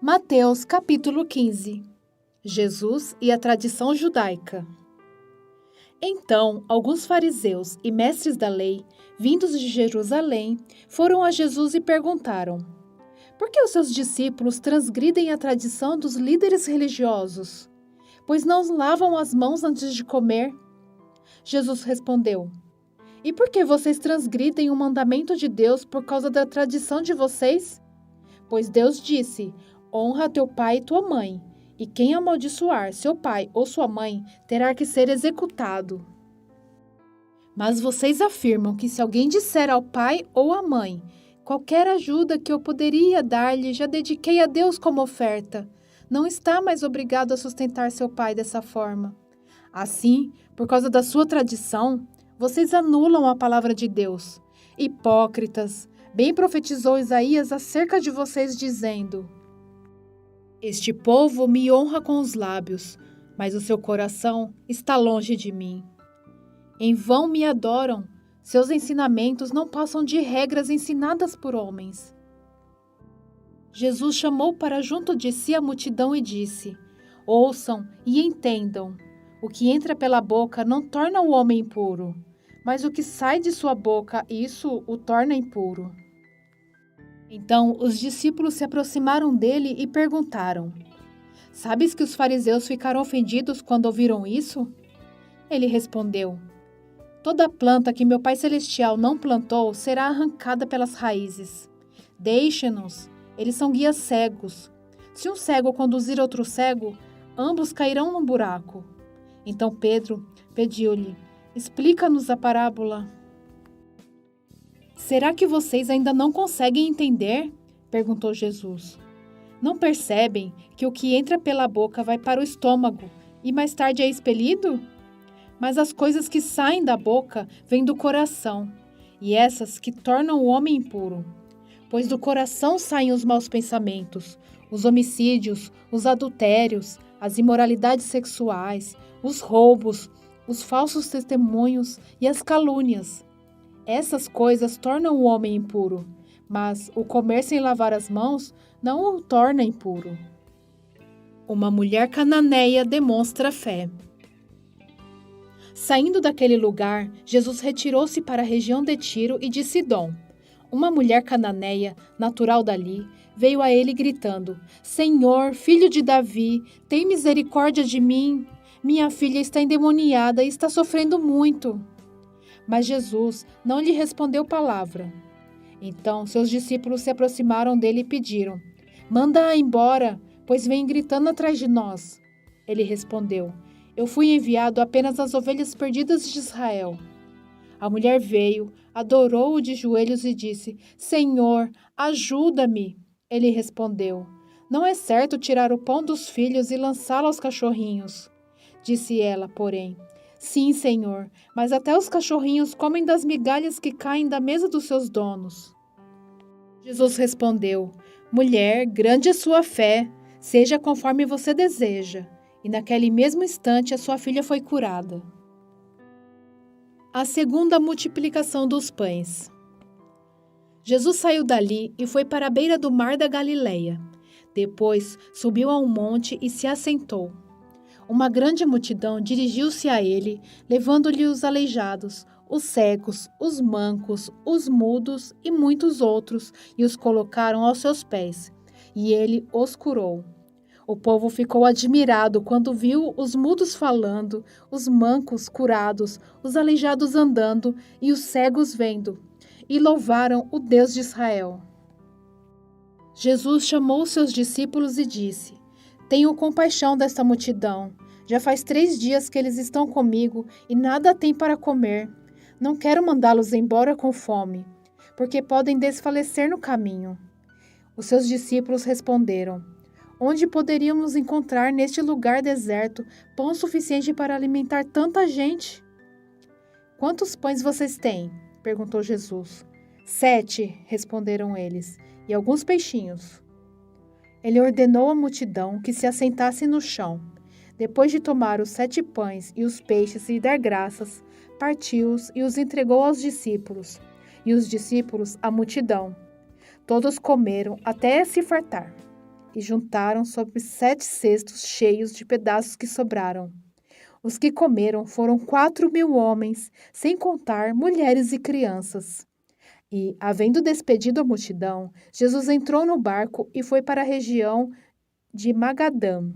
Mateus capítulo 15. Jesus e a tradição judaica. Então, alguns fariseus e mestres da lei, vindos de Jerusalém, foram a Jesus e perguntaram: Por que os seus discípulos transgridem a tradição dos líderes religiosos? Pois não lavam as mãos antes de comer? Jesus respondeu: E por que vocês transgridem o mandamento de Deus por causa da tradição de vocês? Pois Deus disse: Honra teu pai e tua mãe, e quem amaldiçoar seu pai ou sua mãe terá que ser executado. Mas vocês afirmam que se alguém disser ao pai ou à mãe: Qualquer ajuda que eu poderia dar-lhe já dediquei a Deus como oferta, não está mais obrigado a sustentar seu pai dessa forma. Assim, por causa da sua tradição, vocês anulam a palavra de Deus. Hipócritas, bem profetizou Isaías acerca de vocês, dizendo: Este povo me honra com os lábios, mas o seu coração está longe de mim. Em vão me adoram, seus ensinamentos não passam de regras ensinadas por homens. Jesus chamou para junto de si a multidão e disse: Ouçam e entendam. O que entra pela boca não torna o homem impuro, mas o que sai de sua boca, isso o torna impuro. Então os discípulos se aproximaram dele e perguntaram: Sabes que os fariseus ficaram ofendidos quando ouviram isso? Ele respondeu: Toda planta que meu Pai Celestial não plantou será arrancada pelas raízes. Deixe-nos, eles são guias cegos. Se um cego conduzir outro cego, ambos cairão num buraco. Então Pedro pediu-lhe: Explica-nos a parábola. Será que vocês ainda não conseguem entender? Perguntou Jesus. Não percebem que o que entra pela boca vai para o estômago e mais tarde é expelido? Mas as coisas que saem da boca vêm do coração, e essas que tornam o homem impuro. Pois do coração saem os maus pensamentos, os homicídios, os adultérios, as imoralidades sexuais, os roubos, os falsos testemunhos e as calúnias. Essas coisas tornam o homem impuro, mas o comer sem lavar as mãos não o torna impuro. Uma mulher cananeia demonstra fé. Saindo daquele lugar, Jesus retirou-se para a região de Tiro e de Sidom. Uma mulher cananeia, natural dali, veio a ele gritando: Senhor, filho de Davi, tem misericórdia de mim. Minha filha está endemoniada e está sofrendo muito. Mas Jesus não lhe respondeu palavra. Então seus discípulos se aproximaram dele e pediram: Manda-a embora, pois vem gritando atrás de nós. Ele respondeu: Eu fui enviado apenas às ovelhas perdidas de Israel. A mulher veio, adorou-o de joelhos e disse: Senhor, ajuda-me. Ele respondeu: Não é certo tirar o pão dos filhos e lançá-lo aos cachorrinhos. Disse ela, porém: Sim, Senhor, mas até os cachorrinhos comem das migalhas que caem da mesa dos seus donos. Jesus respondeu: Mulher, grande é sua fé, seja conforme você deseja. E naquele mesmo instante a sua filha foi curada. A segunda multiplicação dos pães. Jesus saiu dali e foi para a beira do mar da Galileia. Depois subiu a um monte e se assentou. Uma grande multidão dirigiu-se a ele, levando-lhe os aleijados, os cegos, os mancos, os mudos e muitos outros, e os colocaram aos seus pés, e ele os curou. O povo ficou admirado quando viu os mudos falando, os mancos curados, os aleijados andando e os cegos vendo, e louvaram o Deus de Israel. Jesus chamou seus discípulos e disse: Tenho compaixão desta multidão. Já faz 3 dias que eles estão comigo e nada têm para comer. Não quero mandá-los embora com fome, porque podem desfalecer no caminho. Os seus discípulos responderam: Onde poderíamos encontrar neste lugar deserto pão suficiente para alimentar tanta gente? Quantos pães vocês têm? Perguntou Jesus. 7, responderam eles, e alguns peixinhos. Ele ordenou à multidão que se assentasse no chão. Depois de tomar os 7 pães e os peixes e dar graças, partiu-os e os entregou aos discípulos, e os discípulos à multidão. Todos comeram até se fartar. e juntaram sobre 7 cestos cheios de pedaços que sobraram. Os que comeram foram 4.000 homens, sem contar mulheres e crianças. E, havendo despedido a multidão, Jesus entrou no barco e foi para a região de Magadã.